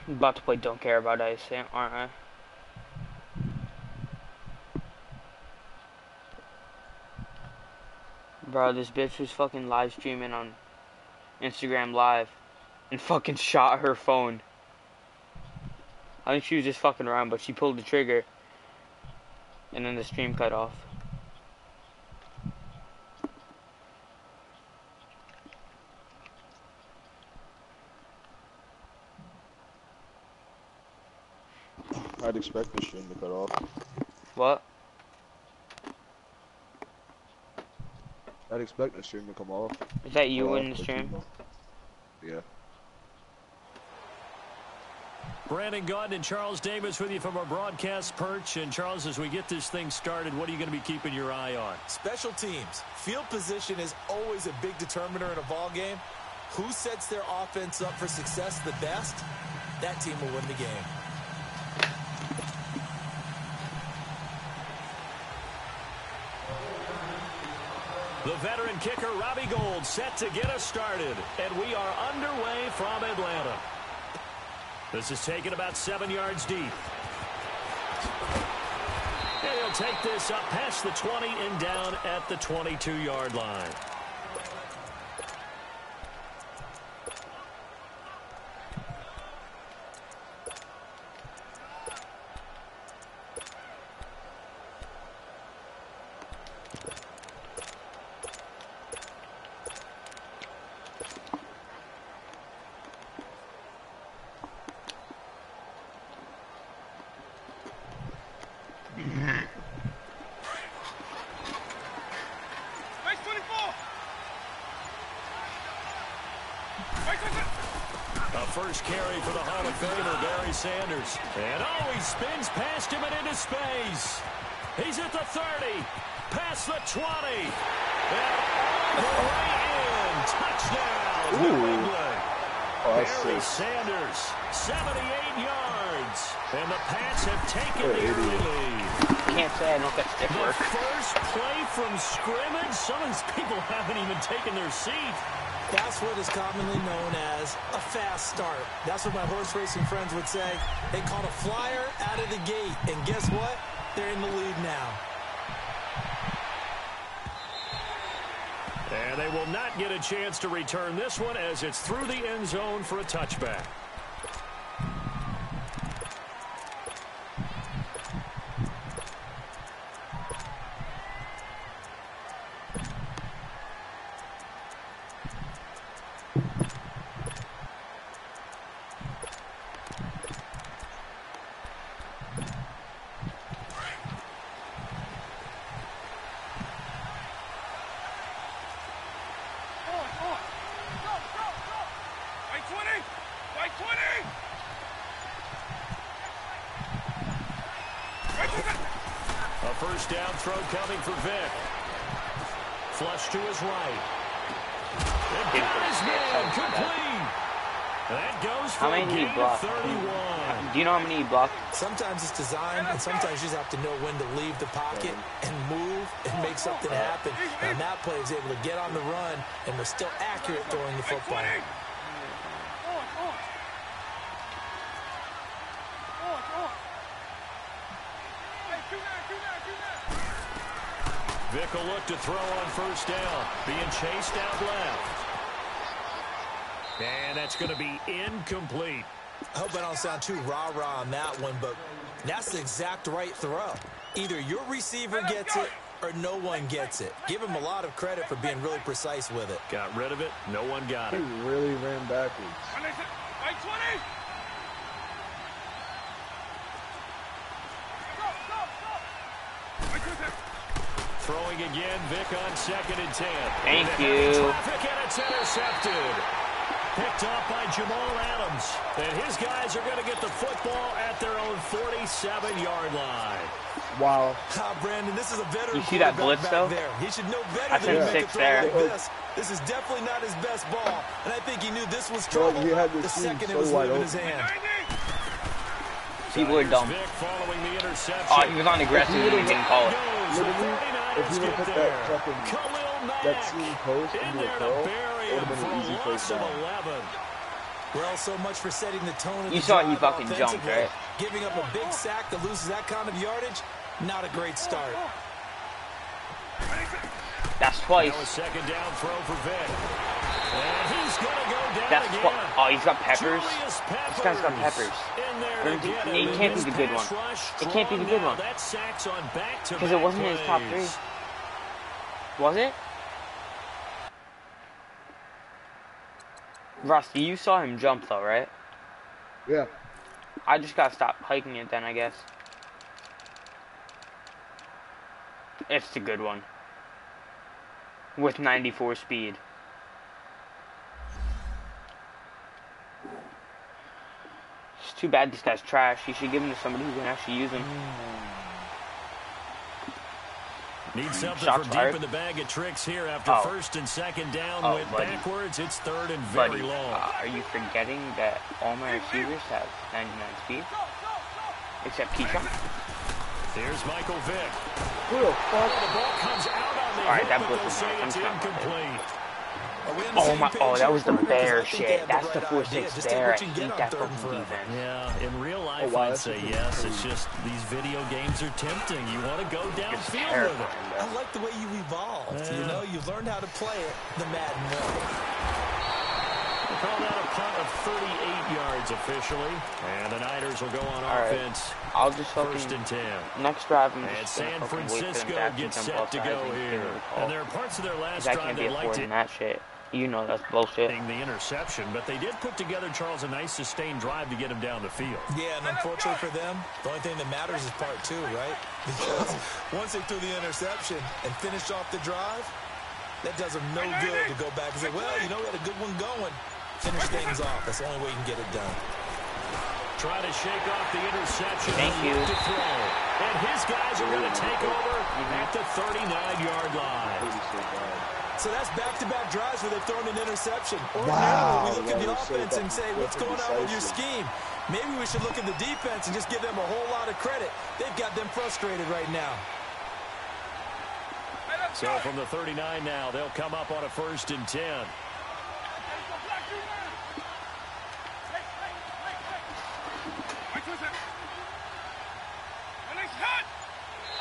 I'm about to play Don't Care About Ice, aren't I? Bro, this bitch was fucking live streaming on Instagram Live and fucking shot her phone. I think she was just fucking around, but she pulled the trigger and then the stream cut off. I'd expect the stream to cut off. What? I'd expect the stream to come off. Is that you in the stream? Yeah. Brandon Gaudin and Charles Davis with you from our broadcast perch. And Charles, as we get this thing started, what are you going to be keeping your eye on? Special teams. Field position is always a big determiner in a ball game. Who sets their offense up for success the best? That team will win the game. The veteran kicker, Robbie Gould, set to get us started. And we are underway from Atlanta. This is taken about 7 yards deep. And he'll take this up past the 20 and down at the 22-yard line. First carry for the Hall of Famer, Barry Sanders. And he spins past him and into space. He's at the 30, past the 20. And all the way in. Touchdown, New England. Barry Sanders, 78 yards. And the Pats have taken the early lead. Can't say I don't get stiff work. The first play from scrimmage. Some of these people haven't even taken their seat. That's what is commonly known as a fast start. That's what my horse racing friends would say. They caught a flyer out of the gate. And guess what? They're in the lead now. And they will not get a chance to return this one as it's through the end zone for a touchback. First down throw coming for Vic. Flush to his right. And got his man complete. That goes for a gain of 31. Do you know how many he blocked? Sometimes it's designed, and sometimes you just have to know when to leave the pocket and move and make something happen. And that play is able to get on the run and was still accurate throwing the football. Vic will look to throw on first down. Being chased out left. And that's going to be incomplete. I hope I don't sound too rah-rah on that one, but that's the exact right throw. Either your receiver gets it or no one gets it. Give him a lot of credit for being really precise with it. Got rid of it. No one got it. He really ran backwards. Throwing again, Vic on 2nd and 10. Thank you. Traffic and it's intercepted. Picked off by Jamal Adams. And his guys are going to get the football at their own 47-yard line. Wow. Brandon, this is a veteran. You see that blitz, though? There. He should know better That's than to make a six throw there. like this. This is definitely not his best ball. And I think he knew this was trouble He had the second it was so leaving his hand. People are dumb. Vic following the interception. Oh, he was on aggressive and he didn't call it. Literally, if he would have put that fucking that seam post into a curl, it would have been an easy first down. Well, so much for setting the tone. You saw he fucking jumped, right? Giving up a big sack that loses that kind of yardage, not a great start. That's twice. Now a second down throw for Vic. And he's going to go down That's again. Oh, he's got peppers. This guy's got peppers. It can't be the good one. It can't be the good one. Because it wasn't in his top 3. Was it? Rusty, you saw him jump though, right? Yeah. I just gotta stop hiking it then, I guess. It's the good one. With 94 speed. It's too bad this guy's trash. You should give him to somebody who can actually use him. Need something Shots from fired. deep in the bag of tricks here after first and second down. Went buddy. backwards. It's third and very long. Are you forgetting that all my receivers have 99 speed? Except Keyshawn. Here's Michael Vick. Who the fuck? The ball comes out on the Alright, that hip, was but they'll say it's incomplete. Oh my! Oh, that was the bear shit. That's the 4-6 bear. I hate that fucking defense. Yeah, in real life, wow, I'd that's say a yes. It's just these video games are tempting. You want to go It's downfield with it. terrifying, bro. I like the way you evolved. Yeah. You know, you've learned how to play it the Madden way. We'll call that a punt of 38 yards officially. And the Niners will go on All right. offense. I'll just First fucking and 10. next drive. I'm And just gonna San fucking wait for them Francisco to actually gets jump set off to sides go and give here. me the call. And there are parts of their last That drive can't be they'd a like fourth to and that shit. You know that's bullshit. the interception, but they did put together, Charles, a nice sustained drive to get him down the field. Yeah, and unfortunately for them, the only thing that matters is part 2, right? Because once they threw the interception and finished off the drive, that does them no good to go back and say, well, you know, we had a good one going. Finish things off. That's the only way you can get it done. Try to shake off the interception. Thank you. To throw. And his guys are going to take over at the 39-yard line. So that's back-to-back drives where they've thrown an interception. Ordinarily, Wow, we look at the that was so offense and say, what's going on with your decisive. scheme? Maybe we should look at the defense and just give them a whole lot of credit. They've got them frustrated right now. So from the 39 now, they'll come up on a first and 10.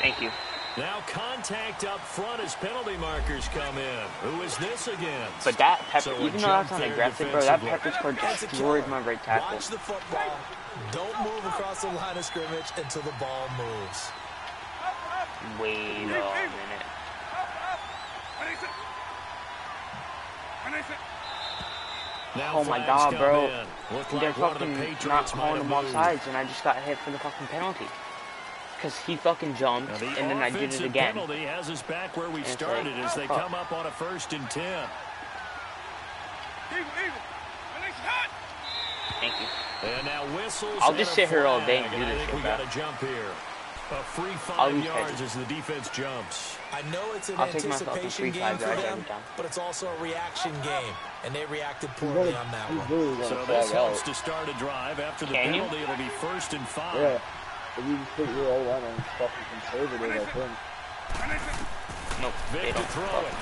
Thank you. Now contact up front as penalty markers come in. Who is this against? But that pepper, So a even though jump that's not there aggressive, bro, that defensively. pepper score That's a destroyed killer. my right tackle. Watch the football. Don't move across the line of scrimmage until the ball moves. Wait a minute. Now Oh my flags god, come bro. in. Looked They're like one of the fucking Patriots not might calling have them off moved. sides, and I just got hit for the fucking penalty. Because he fucking jumped, Now, the and then I did it offensive again. penalty has us back where we it's started like, as they fuck. come up on a first and 10. Thank you. And now whistles. I'll and just a sit here all day flag, and do I this think shit, we bro. got a jump here. A free I'll 5 use yards heads. as the defense jumps. I know it's an I'll take myself a anticipation free game 5 for yards them, every time. but it's also a reaction game, and they reacted He's poorly really, on that he's one. really gonna So flag this helps out. to start a drive. After the Can you? penalty, it'll be first and 5. Yeah. If you just put your O-line on fucking conservative, I think. Nope. Vic They to don't. throw it.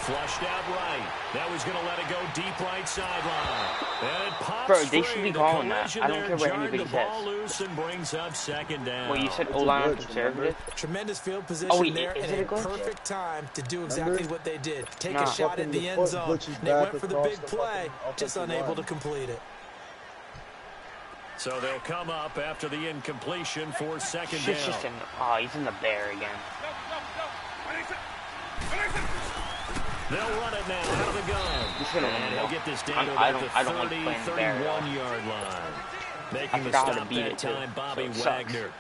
Flushed out right. Now he's going to let it go deep right sideline. And it pops Bro, they free. should be The calling that. collision I don't there care what jarred anybody the ball says. loose and brings up second down. Well, you said It's a O-line glitch, conservative? Tremendous field position Oh, wait, there, is and it a a glitch? perfect time to do exactly Remember? what they did. Take No. a shot Fucking in the the end foot zone. glitches And they back went for the across big the play, fucking just offensive unable line. to complete it. So they'll come up after the incompletion for second Shit's down. just in. Oh, he's in the bear again. They'll run it now out of the gun. He's gonna run And it he'll out. get this down to I about don't the like 30, playing the bear at all. 31-yard line. I Making the forgot how to stop beat that it, too. time, Bobby So it sucks. Wagner.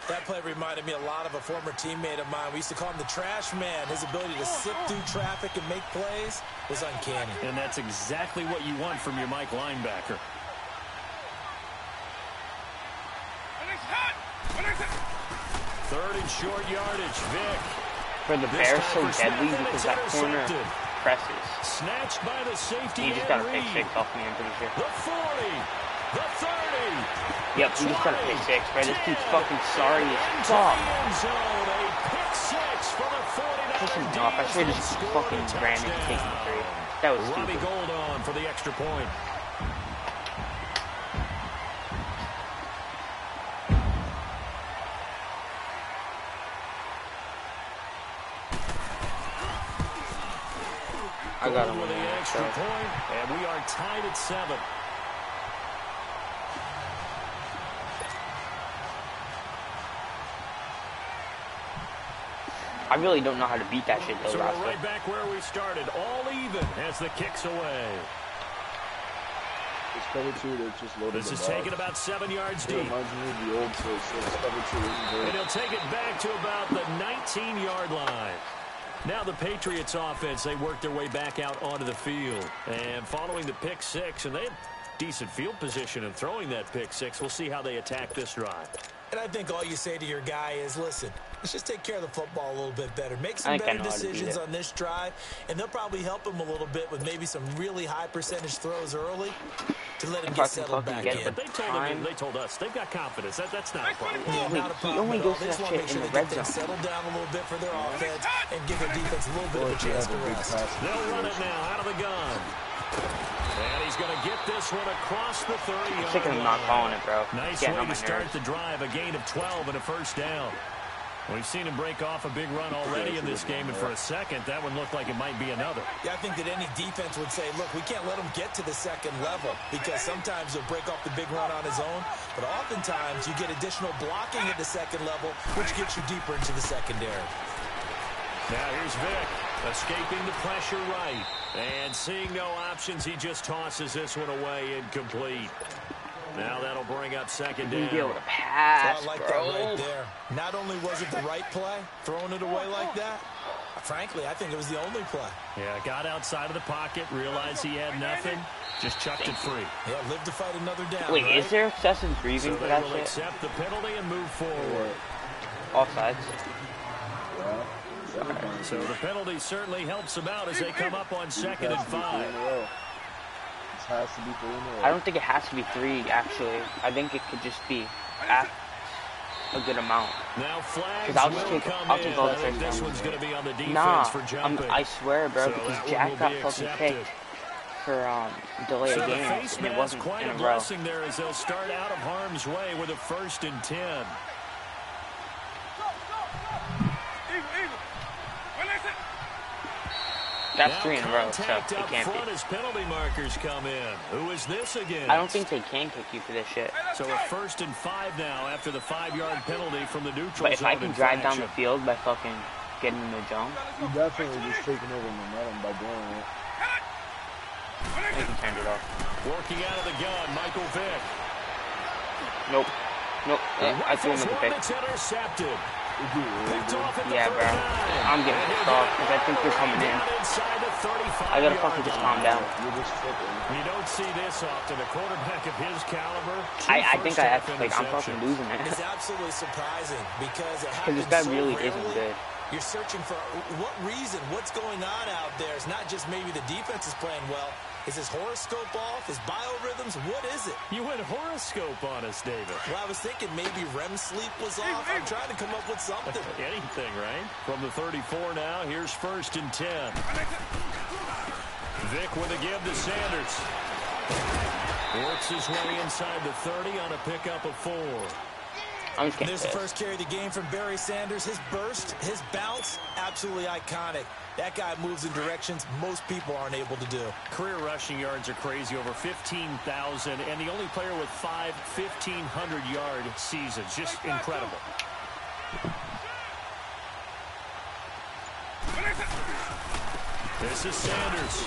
That play reminded me a lot of a former teammate of mine. We used to call him the trash man. His ability to sift through traffic and make plays was uncanny. And that's exactly what you want from your Mike linebacker. Third and short yardage, Vic. For the This Bears time so for Smith, deadly and because it's that corner intercepted. presses. Snatched by the safety. He just got a and pick Reed. 6 off me, I'm pretty sure. The 40, the 30. Yep, he just got a pick 6, bro. This dude's fucking sorry as Into fuck. the end zone, a pick 6 for the 49ers. Piss him off. I swear this Scored a fucking ran and taking touchdown. 3. That was Robbie stupid. Gold on for the extra point. I got him with the extra so. point, and we are tied at 7. I really don't know how to beat that shit though, So we're Rasta. right back where we started, all even as the kick's away. It's cover 2, they're just loading This the is box. taken about 7 yards It deep. reminds me of the old 6 cover 2. And he'll take it back to about the 19-yard line. Now the Patriots offense, they work their way back out onto the field. And following the pick 6, and they had decent field position in throwing that pick 6. We'll see how they attack this drive. And I think all you say to your guy is, listen, let's just take care of the football a little bit better. Make some better decisions on this drive, and they'll probably help him a little bit with maybe some really high percentage throws early to let him get settled back in. But they told us they've got confidence. That's not a problem. Yeah, not a problem. He only goes to They just that want to make shit sure in the they red get things zone. settled down a little bit for their offense and give their defense a little bit of a chance to rest. They'll run it now out of the gun. And he's going to get this one across the 30-yard line. I'm sick of him not calling it, bro. Nice way to start the drive. A gain of 12 and a first down. We've seen him break off a big run already in this game, and for a second, that one looked like it might be another. Yeah, I think that any defense would say, look, we can't let him get to the second level because sometimes he'll break off the big run on his own, but oftentimes you get additional blocking at the second level, which gets you deeper into the secondary. Now here's Vic, escaping the pressure right, and seeing no options, he just tosses this one away incomplete. Now that'll bring up second down. You be able to pass, I like bro. that right there. Not only was it the right play, throwing it away like that, frankly, I think it was the only play. Yeah, got outside of the pocket, realized he had nothing, just chucked it free. Yeah, live to fight another down. Wait, right? is there excessive breathing So for they that will shit? accept the penalty and move forward. Offsides. So the penalty certainly helps them out as they come up on 2nd and 5. This has to be 3 in a row. I don't think it has to be 3, actually. I think it could just be a good amount. Now flags I'll just will take come all in. the I think first this down. one's going to be on the defense Nah, for jumping. I swear, bro, So because that one Jack will got be fucking accepted. kicked for delay So of the game, face and it mask, wasn't quite in a a row. blessing there as they'll start out of harm's way with a 1st and 10. That's now 3 in a row, so contact it up can't front be. as penalty markers come in. Who is this again? I don't think they can kick you for this shit. So a 1st and 5 now after the 5-yard penalty from the neutral But if zone I can drive down the infraction. field by fucking getting in the jump, He definitely just taking over momentum by doing it. I can turn it off. Working out of the gun, Michael Vick. Nope. Nope. I threw him with the pick. It's intercepted. Picked off at the Yeah, bro. 39. I'm getting pissed off because I think they're coming in. Down inside the 35 I gotta fucking just calm down. You're just tripping. You don't see this often. A quarterback of his caliber. I think I first-half actually, like, I'm fucking interceptions. losing It's it. absolutely surprising because it Because happens this guy so really rarely. isn't good. You're searching for what reason, what's going on out there. It's not just maybe the defense is playing well. Is his horoscope off? His biorhythms? What is it? You went horoscope on us, David. Well, I was thinking maybe REM sleep was off. I'm trying to come up with something. Anything, right? From the 34 now, here's 1st and 10. Vick with a give to Sanders. Works his way inside the 30 on a pickup of 4. I'm just getting There's the pissed. first carry of the game from Barry Sanders. His burst, his bounce, absolutely iconic. That guy moves in directions most people aren't able to do. Career rushing yards are crazy, over 15,000, and the only player with 5 1,500-yard seasons. Just incredible. This is Sanders.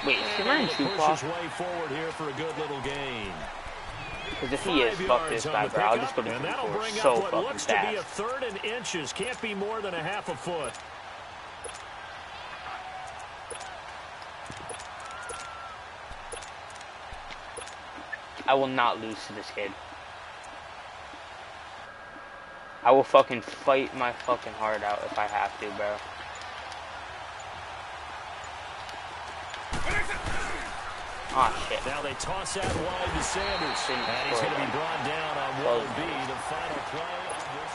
Wait, is he running too Push far? his way forward here for a good little gain. Because if he is, 5 fuck this yards on guy, the bro. I'll pickup, just go to and the that'll floor bring so up what fucking looks to be a fast. 3rd and inches. Can't be more than a half a foot. I will not lose to this kid. I will fucking fight my fucking heart out if I have to, bro. Oh shit. Now they toss that wide to Sanders. And he's going to be brought down on what will be the final play of this.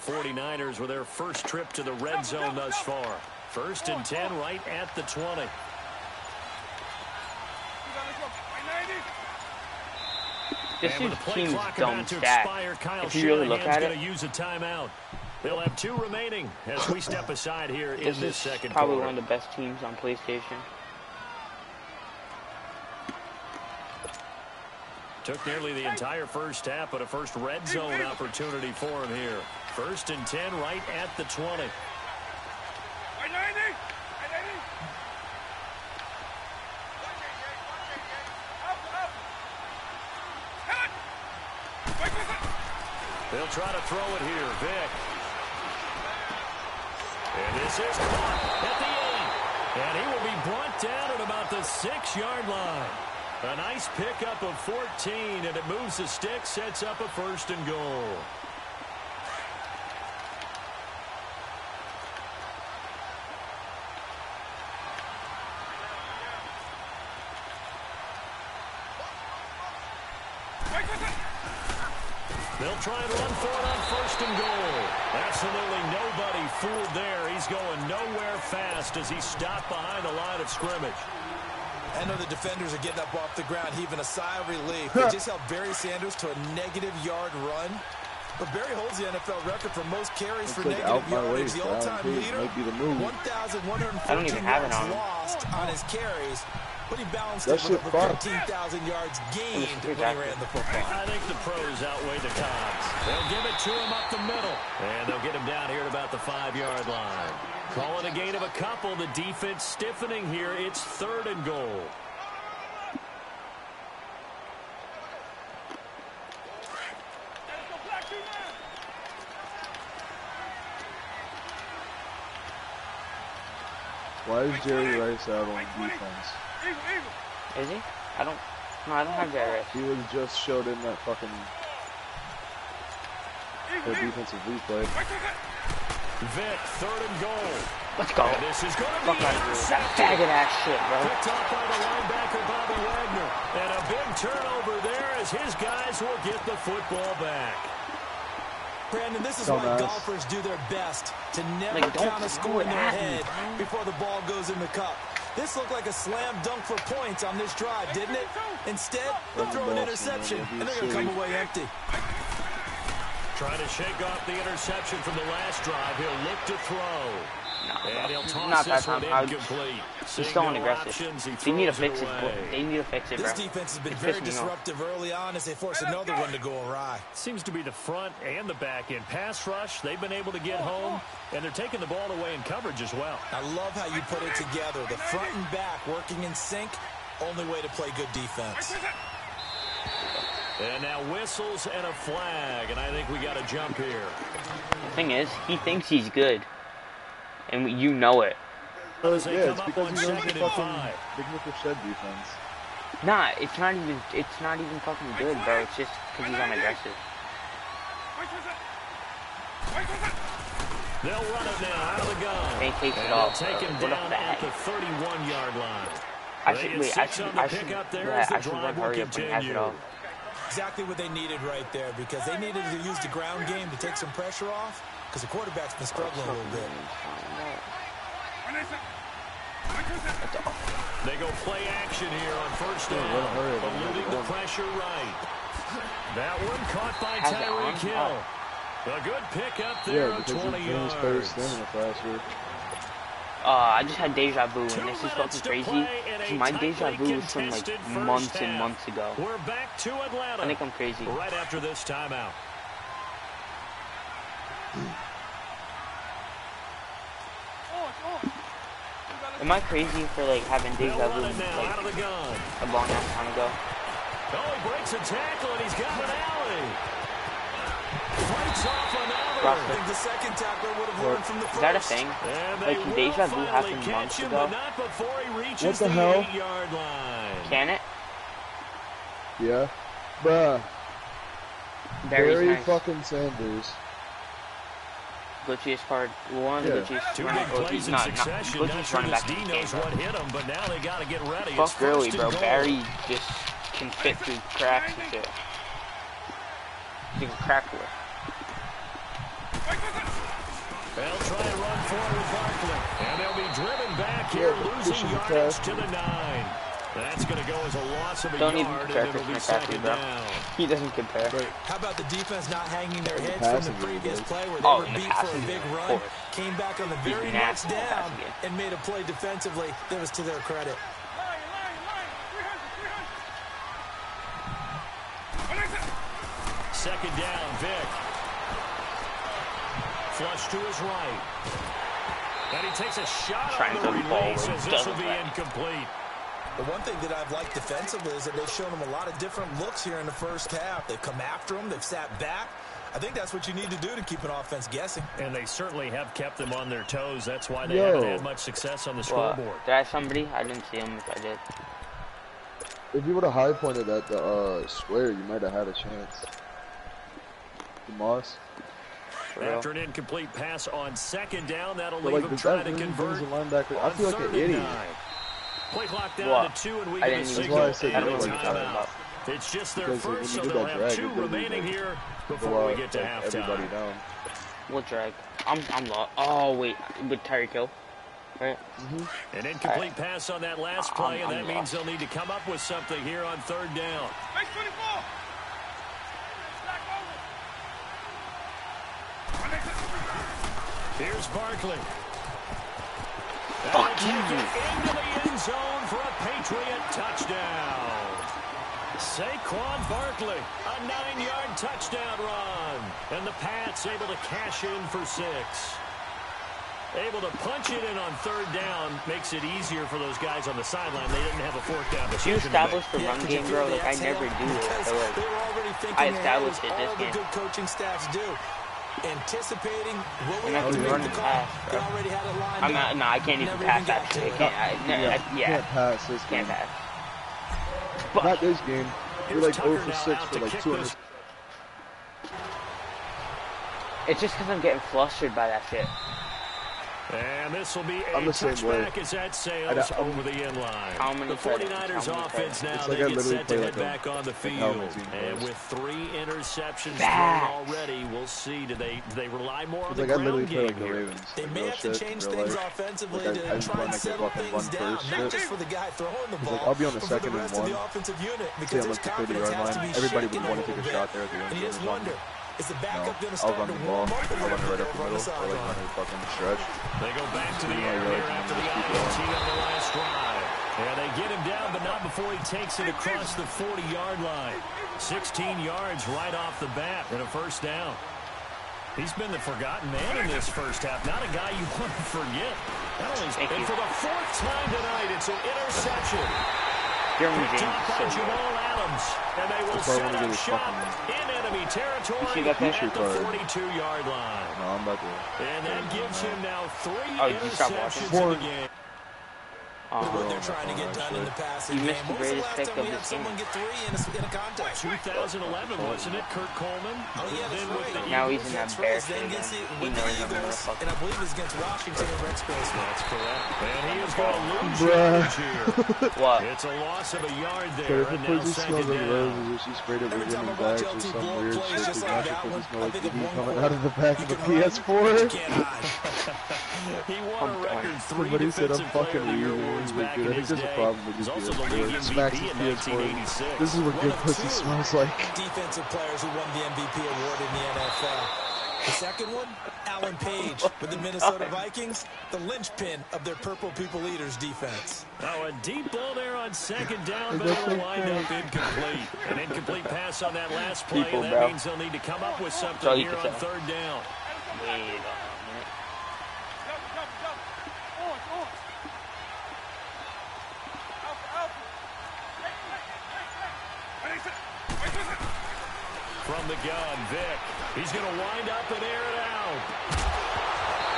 49ers with their first trip to the red zone thus far. 1st and 10 right at the 20. This And with is the play teams clock don't about to stack. expire, Kyle If you really look Shanahan's at going it, to use a timeout. They'll have 2 remaining as we step aside here in this this is second probably quarter. one of the best teams on PlayStation. Took nearly the entire first half, but a first red zone opportunity for him here. 1st and 10 right at the 20. They'll try to throw it here. Vick. And this is caught at the 8. And he will be brought down at about the 6-yard line. A nice pickup of 14, and it moves the stick, sets up a 1st and goal. They'll try and run for it on 1st and goal. Absolutely nobody fooled there. He's going nowhere fast as he's stopped behind the line of scrimmage. I know the defenders are getting up off the ground, heaving a sigh of relief. They just held Barry Sanders to a -yard run. But Barry holds the NFL record for most carries for negative yardage. The all-time leader, 1,114 yards lost on his carries. But he balanced it with over 13,000 yards gained when he ran the football. I think the pros outweigh the cons. They'll give it to him up the middle. And they'll get him down here at about the 5-yard line. Call it a gain of a couple. The defense stiffening here. It's 3rd and goal. Why is Jerry Rice out on defense? Is he? I don't have Jerry Rice. He was just showed in that fucking defensive replay. Vick, 3rd and goal. Let's go. And this is going to Fuck be out of here. That faggot ass shit, bro. picked off by the linebacker, Bobby Wagner. And a big turnover there as his guys will get the football back. Brandon, this is why golfers do their best to never count a score in their head before the ball goes in the cup. This looked like a slam dunk for points on this drive, didn't it? Instead, they'll throw an interception, and they're going to come away empty. Trying to shake off the interception from the last drive. He'll look to throw. And he'll toss Not that this one time. incomplete. He's so aggressive. They need to fix it. They need to fix it, bro. This defense has been very disruptive early on as they force another one to go awry. Seems to be the front and the back end. Pass rush, they've been able to get home, and they're taking the ball away in coverage as well. I love how you put it together. The front and back working in sync, only way to play good defense. And now whistles and a flag, and I think we got a jump here. The thing is, he thinks he's good, and you know it. Yeah, it's because he runs the fucking Big Nickel Shed defense. Nah, it's not even fucking good, bro. It's just because he's unaggressive. They'll run it now out of the gun. They take it and off. They'll take him What a down at bag. the 31-yard line. I should run hurry up and pass it off. Exactly what they needed right there, because they needed to use the ground game to take some pressure off, because the quarterback's been struggling a little bit. They go play action here on 1st down, eluding the pressure right. That one caught by Tyreek Hill. A good pickup there on 20 yards. I just had deja vu, and this is fucking crazy. My deja vu was from like months and months ago. We're back to Atlanta. I think I'm crazy. Right after this timeout. Am I crazy for like having deja vu like a long ass time ago? Oh, he breaks a tackle and he's got an alley. Fights off another. I think the second tackler would have learned from the first. Is that a thing? Like deja vu happened months ago? What the hell? Can it? Yeah. Bruh. Barry nice. Fucking Sanders. Glitchiest part. One of the glitchiest. Two big plays in succession. Not sure this D knows what hit him, but now they got to get ready. Fuck Gurley, bro. Barry just can fit through cracks and shit. He's a crack for it. They'll try and run forward with Barkley. And they'll be driven back here, losing yardage to the 9. That's going to go as a loss of a Don't even yard, compare and it'll be Christian McCaffrey, second bro. down. He doesn't compare. How about the defense not hanging their heads from the previous play where they were in the beat for a passing big game, of run, course. came back on the very next down and made a play defensively that was to their credit. Second down, Vic. Flush to his right. And he takes a shot on the release as this will be incomplete. The one thing that I've liked defensively is that they've shown them a lot of different looks here in the first half. They've come after them. They've sat back. I think that's what you need to do to keep an offense guessing. And they certainly have kept them on their toes. That's why they haven't had much success on the scoreboard. Did I have somebody? I didn't see him if I did. If you would have high pointed at the square, you might have had a chance. Moss. After an incomplete pass on second down, that'll But leave like, him trying to really convert. I feel like an idiot. Play clock down to 2, and we get a signal and a timeout. It's just their first, so they'll have 2 remaining here before we get to halftime. What drag? I'm lost. Oh wait, with Tyreek Hill, right? An incomplete pass on that last play, and that means they'll need to come up with something here on third down. Here's Barkley. Fuck you. Into the end zone for a Patriot touchdown. Saquon Barkley, a 9-yard touchdown run. And the Pats able to cash in for 6. Able to punch it in on third down makes it easier for those guys on the sideline. They didn't have a fourth down decision. You established the run game, bro. Like, I never do it. So, like, I established it this game. Good coaching staffs do. Anticipating what we have to run make the call. pass, They already had it lined up. No, I can't even pass that shit. Can't pass this game. Can't pass. But not this game. You're like 0 for 6 for like 200. It's just because I'm getting flustered by that shit. And this will be a I'm the same way. touchback as that sails over the end line. The 49ers offense now, they get set to head back on the field. And with 3 interceptions thrown already, we'll see. Do they rely more on the ground game here? They may have to change things offensively to try and settle things down. Not just for the guy throwing the ball, I'll be on the but for the second and rest of 1. the offensive unit. Say Because I'm his like the confidence 30-yard has to line. be Everybody shaken would a want to little take a bit. shot there at the end. And you just wonder, is the backup going to I'll start run to the warm ball. up a I'll little run right bit up the over on the middle. Or like sideline? run a fucking stretch. They go back to the air here after the INT on the last drive. Yeah, they get him down, but not before he takes it across the 40-yard line. 16 yards right off the bat and a first down. He's been the forgotten man in this first half. Not a guy you want to forget. And for the 4th time tonight, it's an interception. Picked up by Jamal Adams. And they will set up shop in enemy territory at the 42-yard line. No, I'm about to. And that gives him now 3 interceptions in the game. What they're trying to get done in the passing game. When was the last time we had someone get 3 in a contest? 2011, wasn't it, Kurt Coleman? Oh, yeah, that's right. Now he's in that bear shit. With the Eagles, and I believe it's against Washington and Rex Grossman. That's correct. And he is going to lose yardage here. What? It's a loss of a yard But there, if and it now puts second smells like down. roses, or she sprayed it with Every time I running watch backs or LT some blow weird plays shit. just It's like not that supposed one, to smell I like think of DD one coming word. out of the back of You the can run, PS4. you can't hide. He won a record 3 Somebody said I'm Defensive Player fucking of the Year weird. awards It's back in good. I his think there's a day. problem with He's this also the PS4. league It smacks MVP his in PS4. 1986. This is what One good of pussy 2 smells like. defensive players who won the MVP award in the NFL. The second one, Alan Page with the Minnesota Vikings, the linchpin of their Purple People Eaters defense. Oh, a deep ball there on second down, but it'll wind up incomplete. An incomplete pass on that last play, and that means they'll need to come up with something here on third down. Wait a minute. From the gun, Vic. He's going to wind up and air it out.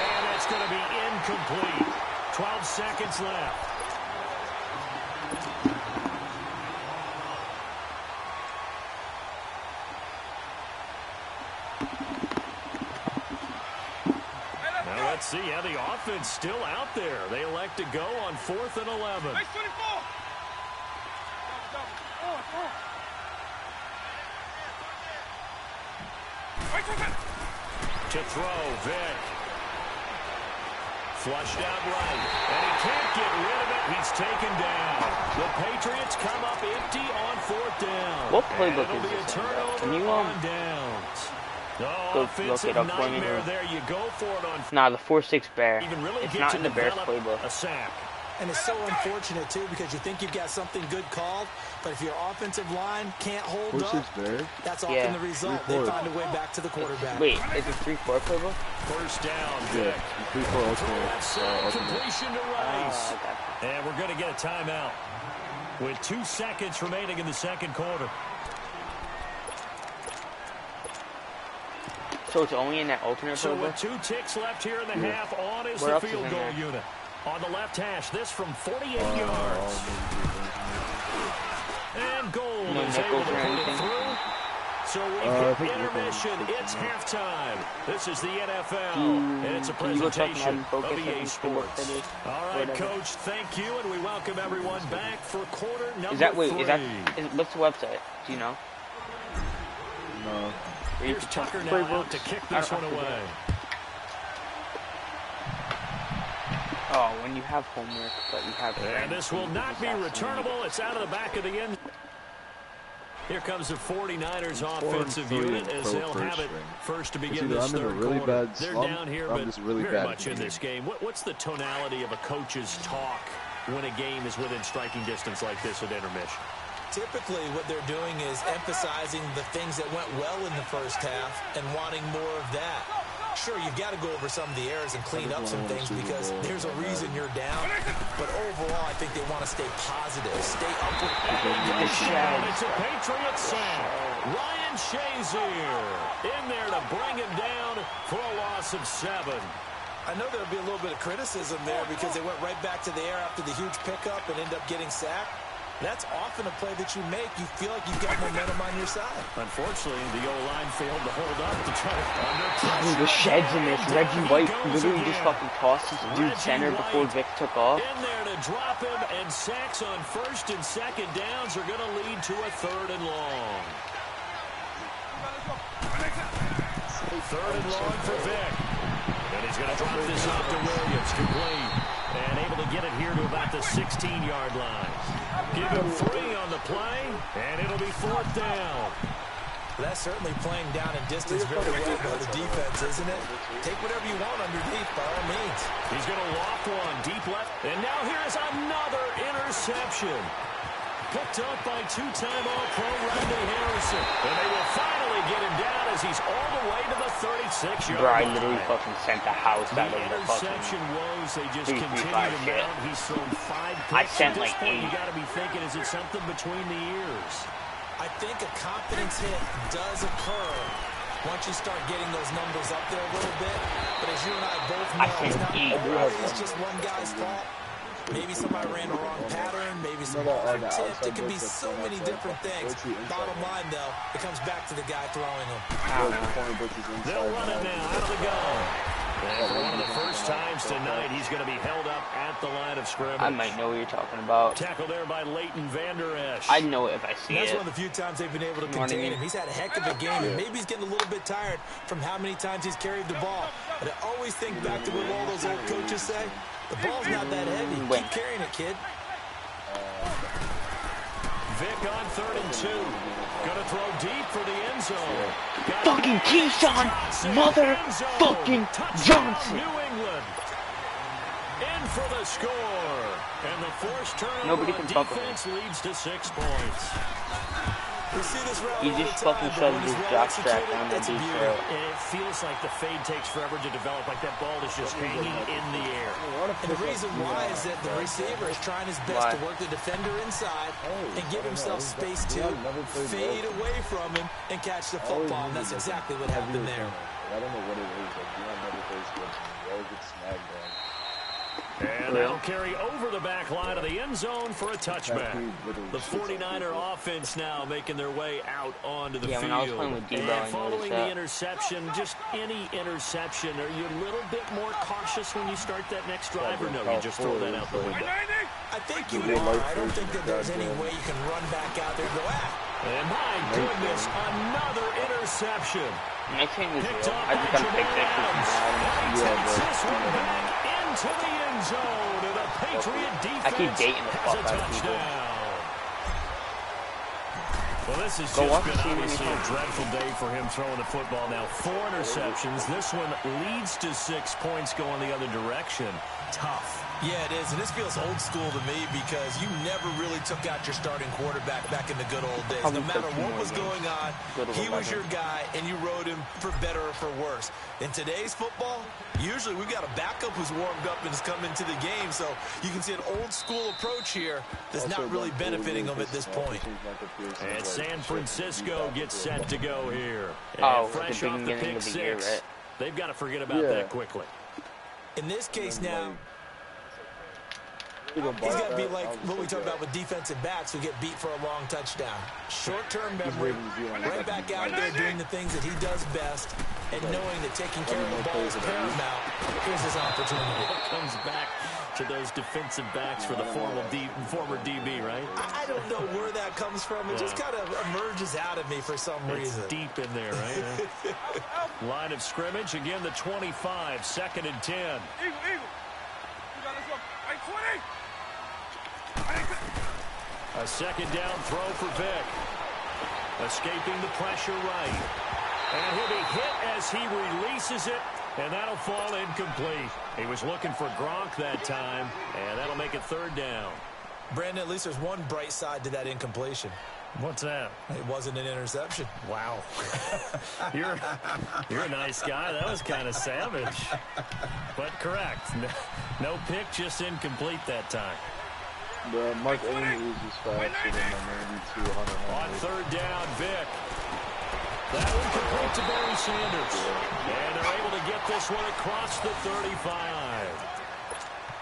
And it's going to be incomplete. 12 seconds left. Now let's see. Yeah, the offense still out there. They elect to go on 4th and 11. To throw, Vic. Flushed out right. And he can't get rid of it. He's taken down. The Patriots come up empty on 4th down. What playbook and is it'll this? be a turnover Can you on downs. go look it up for me? There you go for it on. Nah, the 4-6 Bear. Really it's not in the Bears playbook. A sack. And it's so unfortunate, too, because you think you've got something good called, but if your offensive line can't hold up, that's often the result. They find a way back to the quarterback. Wait, is it 3-4 playbook? First down. Yeah, 3-4 ultimate. Completion to Rice. And we're going to get a timeout with 2 seconds remaining in the second quarter. So it's only in that alternate So playbook? with 2 ticks left here in the half, on is the field goal unit. On the left hash, this from 48 yards. And goal is able to put it through. So we've hit intermission. It's halftime. This is the NFL, and it's a presentation of EA Sports. All right, Coach, thank you, and we welcome everyone back for quarter number 3. What's the website? Do you know? No. Here's Tucker now out to kick this one away. Oh, when you have homework, but you have... And this will not be returnable. It's out of the back of the end. Here comes the 49ers offensive unit as they'll have it first to begin this third quarter. They're down here, but very much in this game. What's the tonality of a coach's talk when a game is within striking distance like this at intermission? Typically, what they're doing is emphasizing the things that went well in the first half and wanting more of that. Sure, you've got to go over some of the errors and clean up some things because there's a reason you're down. But overall, I think they want to stay positive, stay upward. It's a Patriot sack. Ryan Shazier in there to bring him down for a loss of 7. I know there'll be a little bit of criticism there because they went right back to the air after the huge pickup and end up getting sacked. That's often a play that you make. You feel like you've got momentum on your side. Unfortunately, the O-line failed to hold up to try to The sheds in this. Reggie White literally just fucking tossed his dude center before Vic took off. In there to drop him, and sacks on first and second downs are going to lead to a 3rd and long. 3rd and long for Vic. And he's going to drop this off to Williams, complete. And able to get it here to about the 16-yard line. Give him 3 on the play, and it'll be 4th down. That's certainly playing down in distance very well by the defense, isn't it? Take whatever you want underneath, by all means. He's going to loft one deep left. And now here's another interception. Picked up by 2-time All-Pro Rodney Harrison. And they will finally get him down as he's all the way to the 36-yard line. Bro, I literally fucking sent the house out of the fucking... interception woes, they just continue to mount. He's thrown 5 picks. I sent like 8. You got to be thinking, is it something between the ears? I think a confidence hit does occur once you start getting those numbers up there a little bit. But as you and I both know, it's not always just one guy's fault. Maybe somebody ran the wrong pattern. Maybe some balls were tipped. It can be so many different things. Bottom line, though, it comes back to the guy throwing them. They'll run it now out of the gun. And for one of the first times tonight, he's going to be held up at the line of scrimmage. I might know what you're talking about. Tackled there by Leighton Vander Esch. I know it if I see That's it. one of the few times they've been able to contain him. He's had a heck of a game, and maybe he's getting a little bit tired from how many times he's carried the ball. But I always think back to what all those old coaches say. The ball's not that heavy. Keep carrying it, kid. Vic on 3rd and 2. Gonna throw deep for the end zone. Fucking Keyshawn motherfucking Johnson. New England in for the score. And the forced turnover Nobody can fuck with defense leads to 6 points. We see this route He just fucking shoved his jock strap down the deep throat. And it feels like the fade takes forever to develop, like that ball is just hanging in the air. And the reason why is that the receiver is trying his best to work the defender inside and give himself space to fade away from him and catch the football. And that's exactly what happened there. I don't know what it is, but Dion never plays good. He always gets snagged on. And they'll carry over the back line of the end zone for a touchback. The 49er offense now making their way out onto the field. When I was playing with Debo, and following the interception, just any interception, are you a little bit more cautious when you start that next drive, or no, you just throw that out the window? I think you are. I don't think that there's any way you can run back out there and go, And my goodness, another interception. My team is Picked real. up I just gotta fix it. Adams. Takes this one back into the end zone, and the Patriot defense I keep dating the has a fuck out of people. touchdown. Well, this has Go just watch been the team obviously a anytime. dreadful day for him throwing the football. Now 4 interceptions. This one leads to 6 points going the other direction. Tough. Yeah, it is, and this feels old school to me because you never really took out your starting quarterback back in the good old days. No matter what was going on, he was your guy, and you rode him for better or for worse. In today's football, usually we've got a backup who's warmed up and has come into the game, so you can see an old school approach here that's not really benefiting them at this point. And San Francisco gets set to go here. And Oh, fresh the off the beginning pick of the year, 6, right? they've got to forget about that quickly. In this case now, he's got to be like what we talked about with defensive backs who get beat for a long touchdown. Short-term memory, right back out there doing the things that he does best, and knowing that taking care of the ball is paramount. Here's his opportunity. Comes back to those defensive backs for the former DB, right? I don't know where that comes from. It just kind of emerges out of me for some reason. It's deep in there, right? Line of scrimmage, again the 25, 2nd and 10. Eagle. You got this one. Right 20. A 2nd down throw for Vic. Escaping the pressure right. And he'll be hit as he releases it, and that'll fall incomplete. He was looking for Gronk that time, and that'll make it 3rd down. Brandon, at least there's one bright side to that incompletion. What's that? It wasn't an interception. Wow. You're a nice guy. That was kind of savage. But correct. No pick, just incomplete that time. Bro, Mark Amy is just faster than my 92 On 3rd down, Vic. That one complete to Barry Sanders. And they're able to get this one across the 35.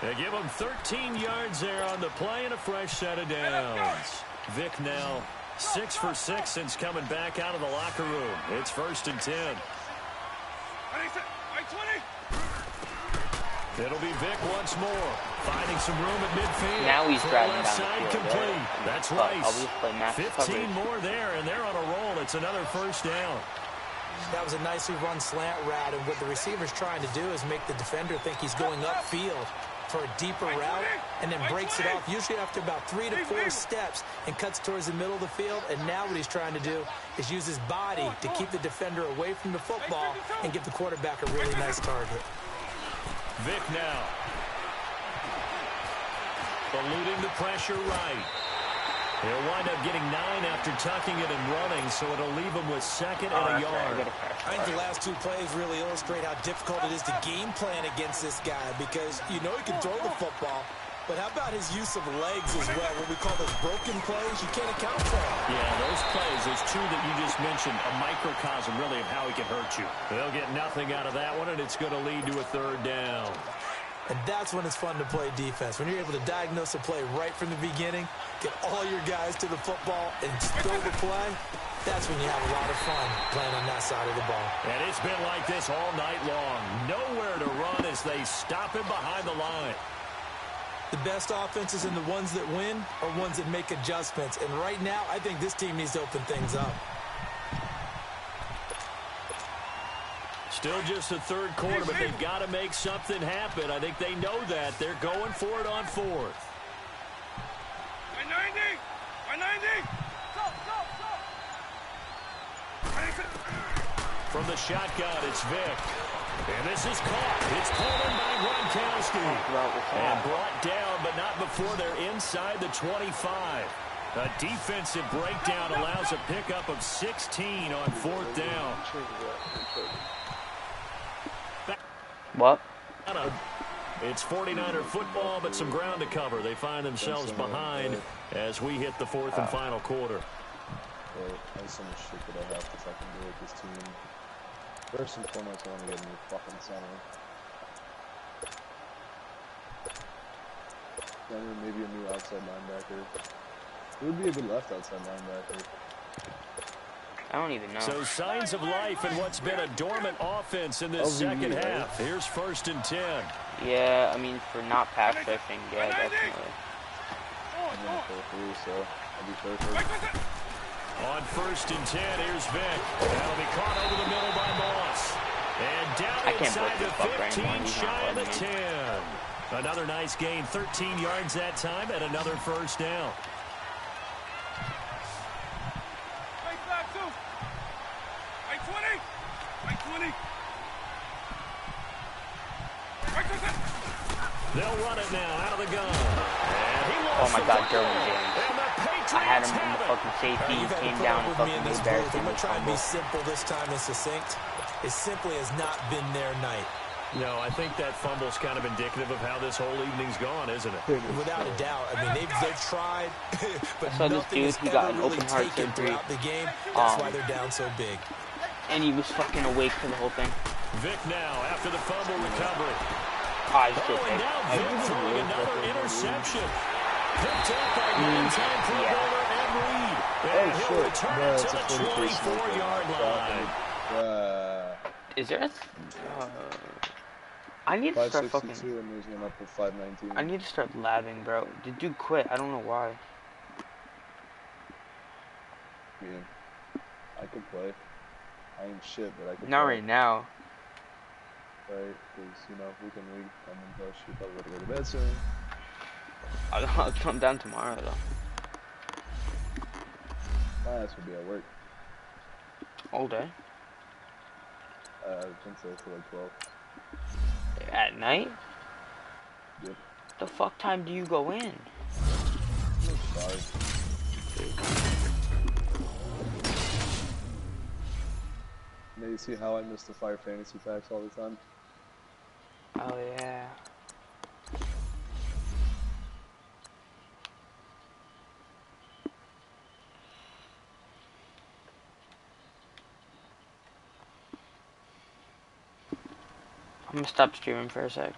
They give him 13 yards there on the play and a fresh set of downs. Vic now 6 for 6 since coming back out of the locker room. It's 1st and 10. It'll be Vic once more, finding some room at midfield. Now he's driving left down side the field. complete. That's right. I'll just play max 15 coverage. more there, and they're on a roll. It's another 1st down. That was a nicely run slant route, and what the receiver's trying to do is make the defender think he's going upfield for a deeper route, and then breaks it off, usually after about 3 to 4 steps, and cuts towards the middle of the field. And now what he's trying to do is use his body to keep the defender away from the football and give the quarterback a really nice target. Vic now. Eluding the pressure right. He'll wind up getting 9 after tucking it and running, so it'll leave him with 2nd and a yard. I think the last 2 plays really illustrate how difficult it is to game plan against this guy, because you know he can throw the football, but how about his use of legs as well? What we call those broken plays, you can't account for them. Yeah, those plays, those 2 that you just mentioned, a microcosm really of how he can hurt you. They'll get nothing out of that one, and it's going to lead to a 3rd down. And that's when it's fun to play defense. When you're able to diagnose a play right from the beginning, get all your guys to the football, and spill the play, that's when you have a lot of fun playing on that side of the ball. And it's been like this all night long. Nowhere to run as they stop him behind the line. The best offenses and the ones that win are ones that make adjustments. And right now, I think this team needs to open things up. Still just the 3rd quarter, but they've got to make something happen. I think they know that. They're going for it on 4th. 190. From the shotgun, it's Vic. And this is caught. It's pulled in by Gronkowski. And brought down, but not before they're inside the 25. A defensive breakdown allows a pickup of 16 on 4th down. What? It's 49er football, but some ground to cover. They find themselves behind as we hit the 4th and final quarter. There's so much shit that I have to fucking do with this team. First and foremost, I want to get a new fucking center. Then maybe a new outside linebacker. Who would be a good left outside linebacker? I don't even know. So signs of life in what's been a dormant offense in this OVR, second right? half. Here's 1st and 10. Yeah, I mean, for not pass rushing, yeah, definitely. I'm gonna pull through, so I'll be perfect. On 1st and 10, here's Vic. That'll be caught over the middle by Moss. And down I can't inside believe the this fucker 15, anymore. He's not shy of the letting me. 10. Another nice gain, 13 yards that time, and another first down. Right back, too. Right 20. Right 20. Right 20. They'll run it now out of the gun. And he Oh lost my the God, football. Derwin James. And the Patriots I had him in have the it. fucking safety. He You've had to came put down up and with me in fucking this embarrassed booth. him I'm with going to try and be fumble. simple this time and succinct. It simply has not been their night. No, I think that fumble's kind of indicative of how this whole evening's gone, isn't it? Without a doubt. I mean, they've tried, but I saw this nothing dude, has he got ever an really open heart taken surgery. throughout the game. That's why they're down so big. And he was fucking awake for the whole thing. Vic now after the fumble recovery. Ah, he's still Oh, and fake. now Vic throwing another interception. Picked up by nine-time Pro Bowler Ed Reed. And he'll return it to the 24-yard line. Is there a... I need to start 562 fucking... and there's one up with 519. I need to start labbing, bro. The dude quit. I don't know why. Yeah. I could play. I ain't shit, but I could Not play. right now. Right? Because, you know, we can leave. I'm in rush. You're probably going to go to bed soon. I'll come down tomorrow, though. My ass will be at work. All day. I think so, till like 12. At night? Yep. The fuck time do you go in? I'm sorry. Now you see how I miss the Fire Fantasy packs all the time? Oh, yeah. I'm gonna stop streaming for a sec.